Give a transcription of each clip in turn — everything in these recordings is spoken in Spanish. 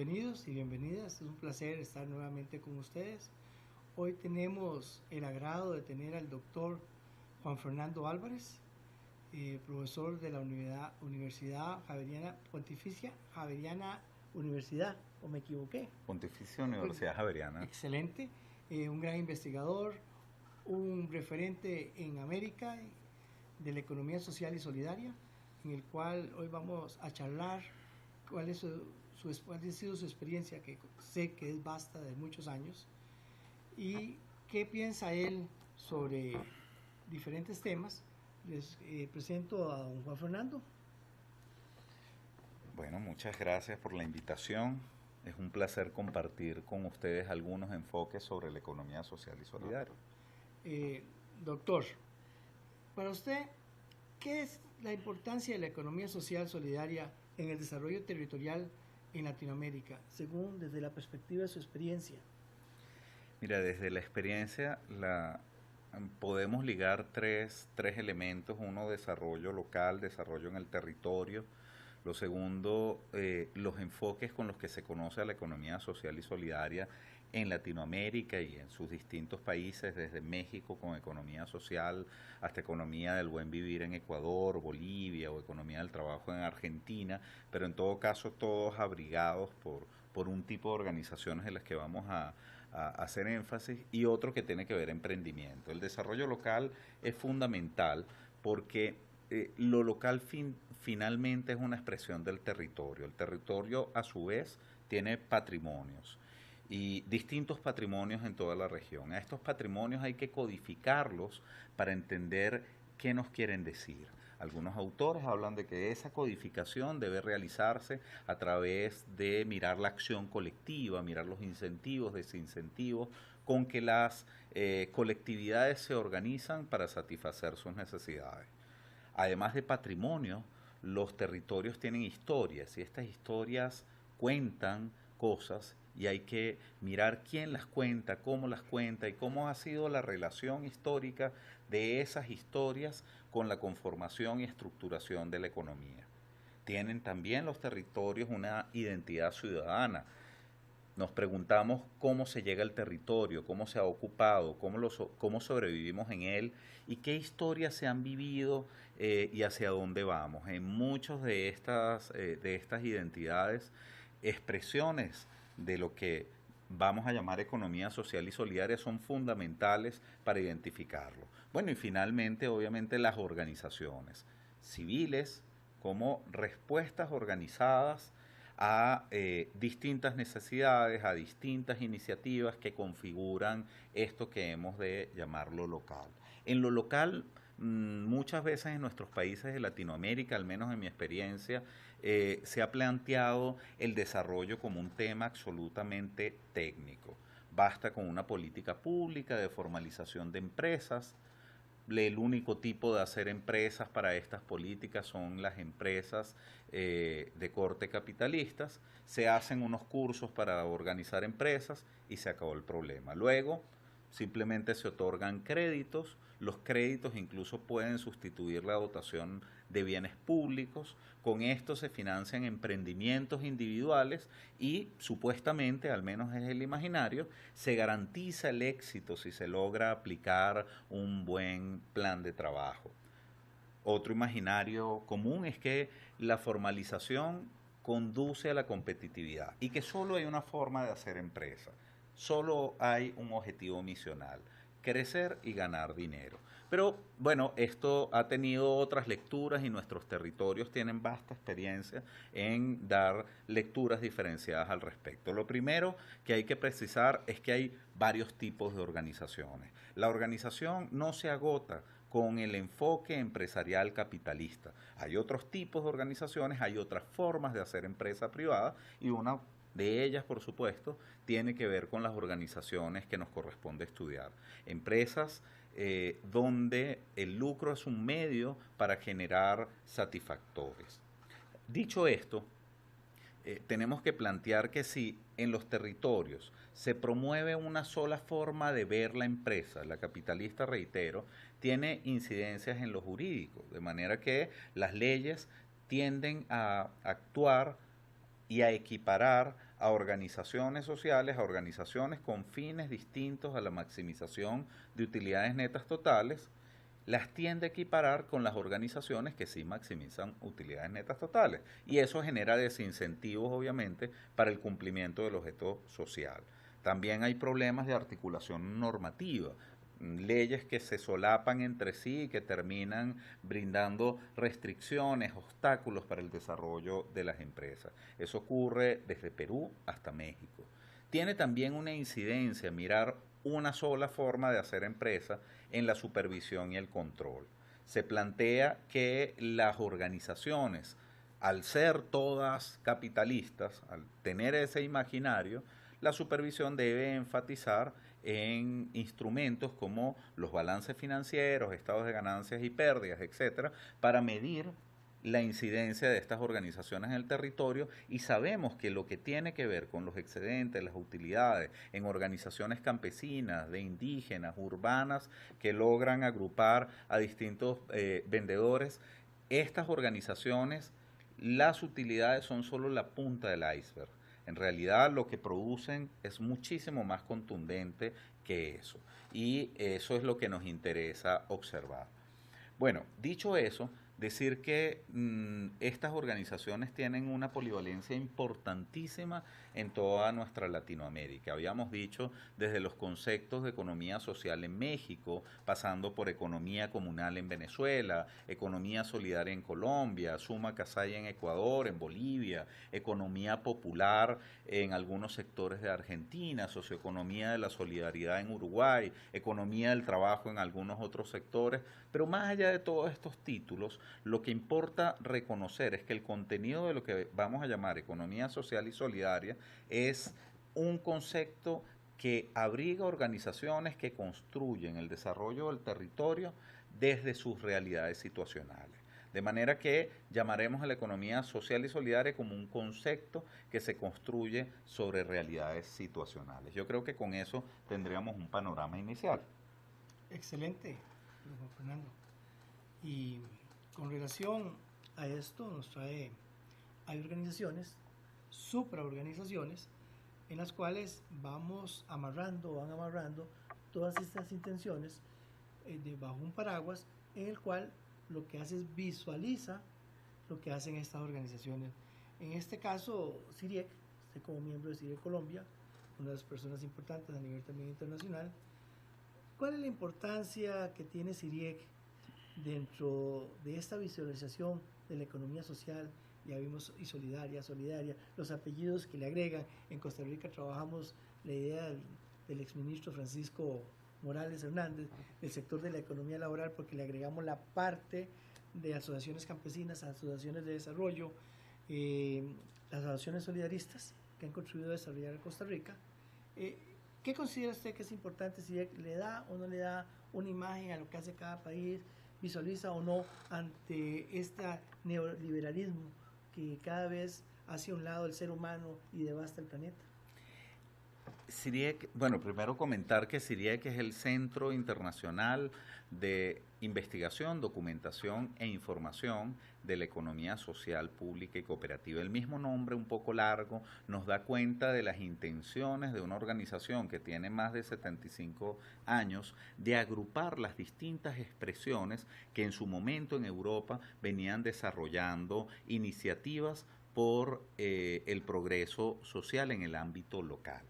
bienvenidos y bienvenidas. Es un placer estar nuevamente con ustedes. Hoy tenemos el agrado de tener al doctor Juan Fernando Álvarez, profesor de la Universidad Javeriana, Pontificia Javeriana Universidad, ¿o me equivoqué? Pontificia Universidad Javeriana. Excelente, un gran investigador, un referente en América de la economía social y solidaria, en el cual hoy vamos a charlar cuál ha sido su experiencia, que sé que es vasta, de muchos años, y qué piensa él sobre diferentes temas. Les presento a don Juan Fernando. Bueno, muchas gracias por la invitación. Es un placer compartir con ustedes algunos enfoques sobre la economía social y solidaria. Doctor, para usted, ¿qué es la importancia de la economía social solidaria en el desarrollo territorial en Latinoamérica, según desde la perspectiva de su experiencia? Mira, desde la experiencia podemos ligar tres elementos. Uno, desarrollo local, desarrollo en el territorio. Lo segundo, los enfoques con los que se conoce a la economía social y solidaria en Latinoamérica y en sus distintos países, desde México con economía social hasta economía del buen vivir en Ecuador, Bolivia, o economía del trabajo en Argentina, pero en todo caso todos abrigados por un tipo de organizaciones en las que vamos a hacer énfasis, y otro que tiene que ver emprendimiento. El desarrollo local es fundamental porque lo local finalmente es una expresión del territorio. El territorio, a su vez, tiene patrimonios, y distintos patrimonios en toda la región. A estos patrimonios hay que codificarlos para entender qué nos quieren decir. Algunos autores hablan de que esa codificación debe realizarse a través de mirar la acción colectiva, mirar los incentivos, desincentivos, con que las colectividades se organizan para satisfacer sus necesidades. Además de patrimonio, los territorios tienen historias, y estas historias cuentan cosas, y hay que mirar quién las cuenta y cómo ha sido la relación histórica de esas historias con la conformación y estructuración de la economía. Tienen también los territorios una identidad ciudadana. Nos preguntamos cómo se llega al territorio, cómo se ha ocupado, cómo sobrevivimos en él, y qué historias se han vivido y hacia dónde vamos. En muchas de estas identidades, expresiones de lo que vamos a llamar economía social y solidaria son fundamentales para identificarlo. Bueno, y finalmente, obviamente, las organizaciones civiles como respuestas organizadas a distintas necesidades, a distintas iniciativas que configuran esto que hemos de llamarlo local. En lo local, muchas veces en nuestros países de Latinoamérica, al menos en mi experiencia, se ha planteado el desarrollo como un tema absolutamente técnico. Basta con una política pública de formalización de empresas. El único tipo de hacer empresas para estas políticas son las empresas de corte capitalistas. Se hacen unos cursos para organizar empresas y se acabó el problema. Luego, simplemente se otorgan créditos. Los créditos incluso pueden sustituir la dotación de bienes públicos. Con esto se financian emprendimientos individuales y supuestamente, al menos es el imaginario, se garantiza el éxito si se logra aplicar un buen plan de trabajo. Otro imaginario común es que la formalización conduce a la competitividad y que solo hay una forma de hacer empresa. Solo hay un objetivo misional: crecer y ganar dinero. Pero bueno, esto ha tenido otras lecturas y nuestros territorios tienen vasta experiencia en dar lecturas diferenciadas al respecto. Lo primero que hay que precisar es que hay varios tipos de organizaciones. La organización no se agota con el enfoque empresarial capitalista. Hay otros tipos de organizaciones, hay otras formas de hacer empresa privada, y una de ellas, por supuesto, tiene que ver con las organizaciones que nos corresponde estudiar. Empresas donde el lucro es un medio para generar satisfactores. Dicho esto, tenemos que plantear que si en los territorios se promueve una sola forma de ver la empresa, la capitalista, reitero, tiene incidencias en lo jurídico, de manera que las leyes tienden a actuar y a equiparar a organizaciones sociales, a organizaciones con fines distintos a la maximización de utilidades netas totales, las tiende a equiparar con las organizaciones que sí maximizan utilidades netas totales. Y eso genera desincentivos, obviamente, para el cumplimiento del objeto social. También hay problemas de articulación normativa, leyes que se solapan entre sí y que terminan brindando restricciones, obstáculos para el desarrollo de las empresas. Eso ocurre desde Perú hasta México. Tiene también una incidencia mirar una sola forma de hacer empresa en la supervisión y el control. Se plantea que las organizaciones, al ser todas capitalistas, al tener ese imaginario, la supervisión debe enfatizar en instrumentos como los balances financieros, estados de ganancias y pérdidas, etcétera, para medir la incidencia de estas organizaciones en el territorio, y sabemos que lo que tiene que ver con los excedentes, las utilidades en organizaciones campesinas, de indígenas, urbanas, que logran agrupar a distintos vendedores, estas organizaciones, las utilidades son solo la punta del iceberg. En realidad lo que producen es muchísimo más contundente que eso, y eso es lo que nos interesa observar. Bueno, dicho eso, decir que estas organizaciones tienen una polivalencia importantísima en toda nuestra Latinoamérica. Habíamos dicho desde los conceptos de economía social en México, pasando por economía comunal en Venezuela, economía solidaria en Colombia, summa casalla en Ecuador, en Bolivia, economía popular en algunos sectores de Argentina, socioeconomía de la solidaridad en Uruguay, economía del trabajo en algunos otros sectores. Pero más allá de todos estos títulos, lo que importa reconocer es que el contenido de lo que vamos a llamar economía social y solidaria es un concepto que abriga organizaciones que construyen el desarrollo del territorio desde sus realidades situacionales. De manera que llamaremos a la economía social y solidaria como un concepto que se construye sobre realidades situacionales. Yo creo que con eso tendríamos un panorama inicial. Excelente, don Fernando. Y con relación a esto nos trae, hay organizaciones, supraorganizaciones, en las cuales van amarrando todas estas intenciones bajo un paraguas en el cual lo que hace es visualiza lo que hacen estas organizaciones. En este caso, CIRIEC, usted como miembro de CIRIEC Colombia, una de las personas importantes a nivel también internacional, ¿cuál es la importancia que tiene CIRIEC dentro de esta visualización de la economía social? Ya vimos y solidaria, los apellidos que le agregan. En Costa Rica trabajamos la idea del exministro Francisco Morales Hernández, del sector de la economía laboral, porque le agregamos la parte de asociaciones campesinas, asociaciones de desarrollo, las asociaciones solidaristas que han contribuido a desarrollar a Costa Rica. ¿Qué considera usted que es importante? Si le da o no le da una imagen a lo que hace cada país, visualiza o no ante este neoliberalismo que cada vez hace a un lado el ser humano y devasta el planeta. CIRIEC, bueno, primero comentar que CIRIEC es el Centro Internacional de Investigación, Documentación e Información de la Economía Social, Pública y Cooperativa. El mismo nombre, un poco largo, nos da cuenta de las intenciones de una organización que tiene más de 75 años de agrupar las distintas expresiones que en su momento en Europa venían desarrollando iniciativas por el progreso social en el ámbito local.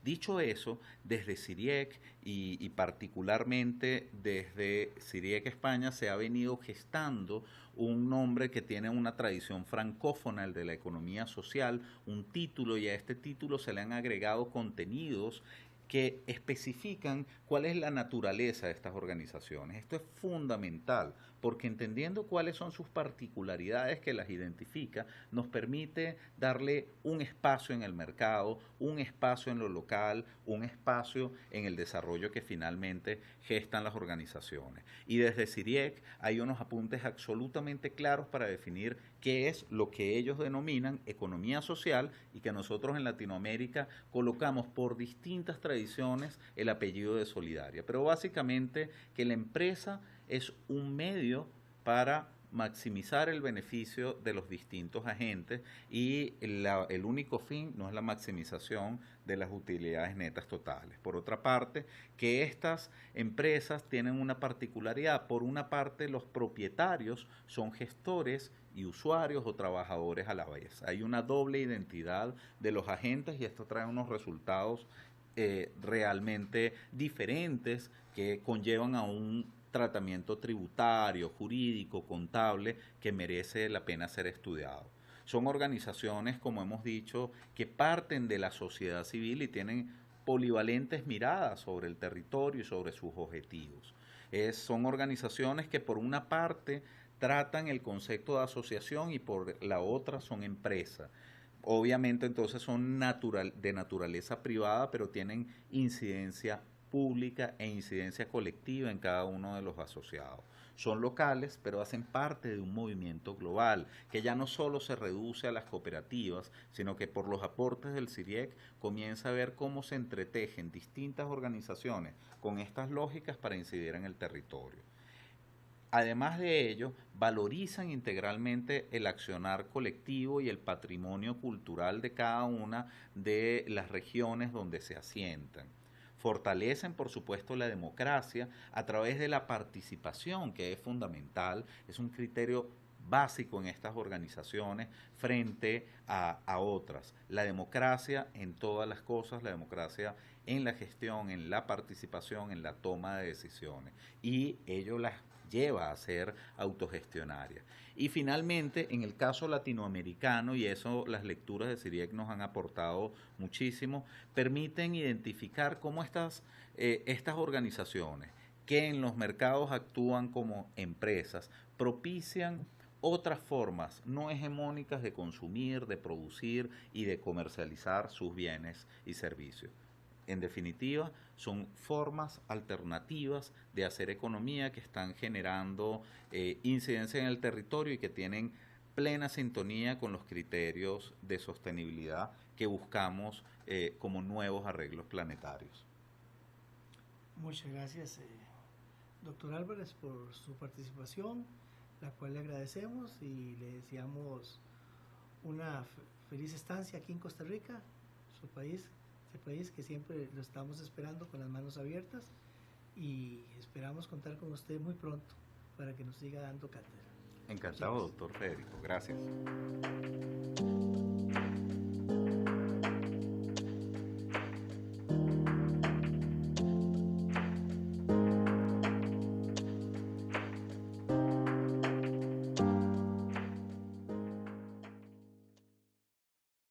Dicho eso, desde CIRIEC y particularmente desde CIRIEC España se ha venido gestando un nombre que tiene una tradición francófona, el de la economía social, un título, y a este título se le han agregado contenidos que especifican cuál es la naturaleza de estas organizaciones. Esto es fundamental, porque entendiendo cuáles son sus particularidades que las identifica, nos permite darle un espacio en el mercado, un espacio en lo local, un espacio en el desarrollo que finalmente gestan las organizaciones. Y desde CIRIEC hay unos apuntes absolutamente claros para definir qué es lo que ellos denominan economía social, y que nosotros en Latinoamérica colocamos por distintas tradiciones el apellido de solidaria. Pero básicamente que la empresa es un medio para maximizar el beneficio de los distintos agentes y el único fin no es la maximización de las utilidades netas totales. Por otra parte, que estas empresas tienen una particularidad. Por una parte, los propietarios son gestores y usuarios o trabajadores a la vez. Hay una doble identidad de los agentes y esto trae unos resultados realmente diferentes que conllevan a un tratamiento tributario, jurídico, contable que merece la pena ser estudiado. Son organizaciones, como hemos dicho, que parten de la sociedad civil y tienen polivalentes miradas sobre el territorio y sobre sus objetivos. Son organizaciones que por una parte tratan el concepto de asociación y por la otra son empresas. Obviamente entonces son de naturaleza privada, pero tienen incidencia pública e incidencia colectiva en cada uno de los asociados. Son locales, pero hacen parte de un movimiento global, que ya no solo se reduce a las cooperativas, sino que por los aportes del CIRIEC comienza a ver cómo se entretejen distintas organizaciones con estas lógicas para incidir en el territorio. Además de ello, valorizan integralmente el accionar colectivo y el patrimonio cultural de cada una de las regiones donde se asientan. Fortalecen, por supuesto, la democracia a través de la participación, que es fundamental, es un criterio básico en estas organizaciones frente a otras. La democracia en todas las cosas, la democracia en la gestión, en la participación, en la toma de decisiones. Y ello las lleva a ser autogestionarias. Y finalmente, en el caso latinoamericano, y eso las lecturas de CIRIEC nos han aportado muchísimo, permiten identificar cómo estas organizaciones que en los mercados actúan como empresas propician otras formas no hegemónicas de consumir, de producir y de comercializar sus bienes y servicios. En definitiva, son formas alternativas de hacer economía que están generando incidencia en el territorio y que tienen plena sintonía con los criterios de sostenibilidad que buscamos como nuevos arreglos planetarios. Muchas gracias, doctor Álvarez, por su participación, la cual le agradecemos y le deseamos una feliz estancia aquí en Costa Rica, su país. Este país que siempre lo estamos esperando con las manos abiertas y esperamos contar con usted muy pronto para que nos siga dando cátedra. Encantado, doctor Federico. Gracias.